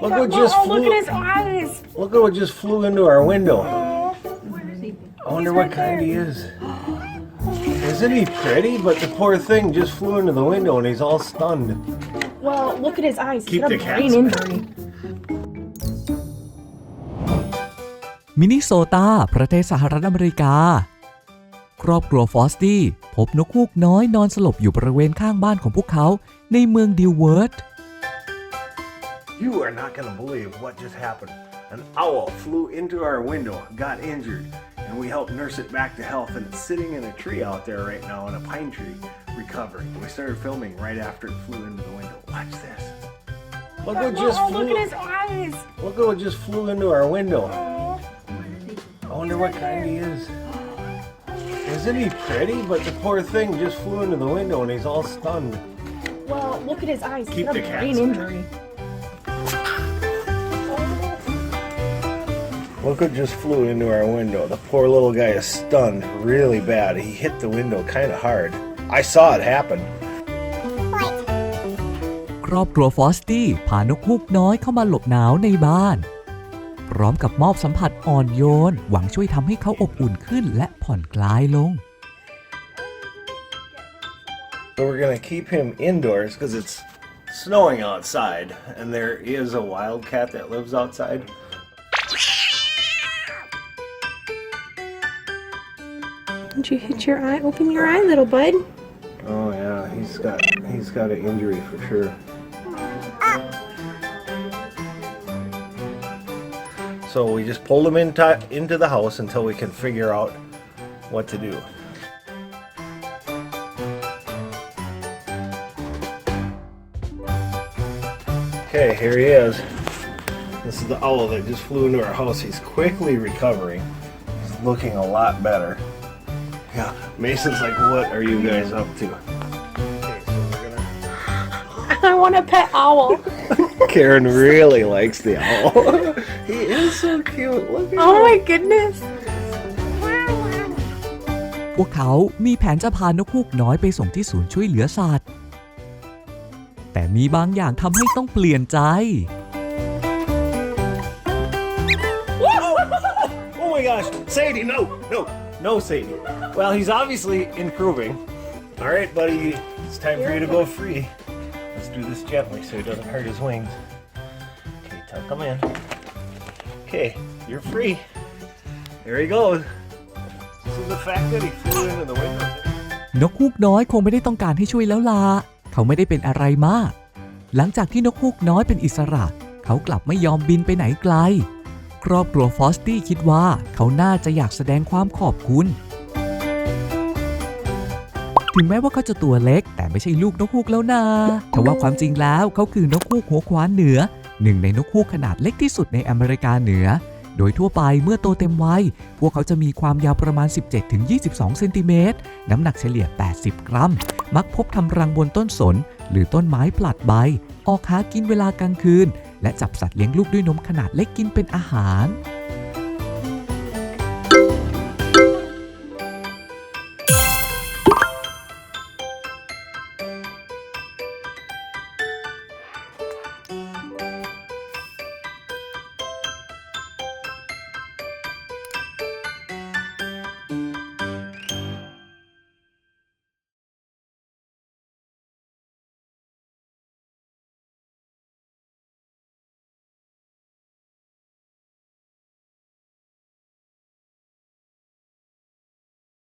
Look what just flew. Look at his eyes. Look at what just flew into our window. I wonder what kind he is. Isn't he pretty? But the poor thing just flew into the window and he's all stunned. Well, look at his eyes. Keep He's the got a brain cats injury. มินนิโซตาประเทศสหรัฐอเมริกาครอบครัวฟอสตี้พบนกฮูกน้อยนอนสลบอยู่บริเวณข้างบ้านของพวกเขาในเมืองดิลเวิร์ธ You are not going to believe what just happened. An owl flew into our window, got injured, and we helped nurse it back to health, and it's sitting in a tree out there right now in a pine tree, recovering. We started filming right after it flew into the window. Watch this. Look what just flew. Look at his eyes. Look at what just flew into our window. I wonder what kind he is. Isn't he pretty? But the poor thing just flew into the window and he's all stunned. Well, look at his eyes. He's Keep got the a cats brain injury. Look what just flew into our window. The poor little guy is stunned really bad. He hit the window kind of hard. I saw it happen. ครอบครัวฟอสตี้พานกฮูกน้อยเข้ามาหลบหนาวในบ้านพร้อมกับมอบสัมผัสอ่อนโยนหวังช่วยทำให้เขาอบอุ่นขึ้นและผ่อนคลายลง So we're gonna keep him indoors because it's snowing outside, and there is a wildcat that lives outside. Did you hit your eye? Open your eye, little bud. Oh yeah, he's got an injury for sure. So we just pulled him into the house until we can figure out what to do. Okay, here he is. This is the owl that just flew into our house. He's quickly recovering. He's looking a lot better. Yeah, Mason's like, what are you guys up to? Okay, so we're gonna... I want a pet owl. Karen really likes the owl. He is so cute. Look at Oh him. my goodness. พวกเขามีแผนจะพานกฮูกน้อยไปส่งที่ศูนย์ช่วยเหลือสัตว์แต่มีบางอย่างทำให้ต้องเปลี่ยนใจ Oh my gosh, Sadie, no, Sadie. Well, he's obviously improving. All right, buddy, it's time for you to go free. Let's do this gently so he doesn't hurt his wings. Okay, tuck him in. Okay, you're free. There he goes. This is the fact that he flew into the window. นกฮูกน้อยคงไม่ได้ต้องการให้ช่วยแล้วล่ะเขาไม่ได้เป็นอะไรมากหลังจากที่นกฮูกน้อยเป็นอิสระเขากลับไม่ยอมบินไปไหนไกลครอบครัวฟอสตี้คิดว่าเขาน่าจะอยากแสดงความขอบคุณถึงแม้ว่าเขาจะตัวเล็กแต่ไม่ใช่ลูกนกฮูกแล้วนะแต่ว่าความจริงแล้วเขาคือนกฮูกหัวขวานเหนือหนึ่งในนกฮูกขนาดเล็กที่สุดในอเมริกาเหนือโดยทั่วไปเมื่อโตเต็มวัยพวกเขาจะมีความยาวประมาณ 17-22 เซนติเมตรน้ำหนักเฉลี่ย 80 กรัมมักพบทำรังบนต้นสนหรือต้นไม้ผลัดใบออกหากินเวลากลางคืนและจับสัตว์เลี้ยงลูกด้วยนมขนาดเล็กกินเป็นอาหาร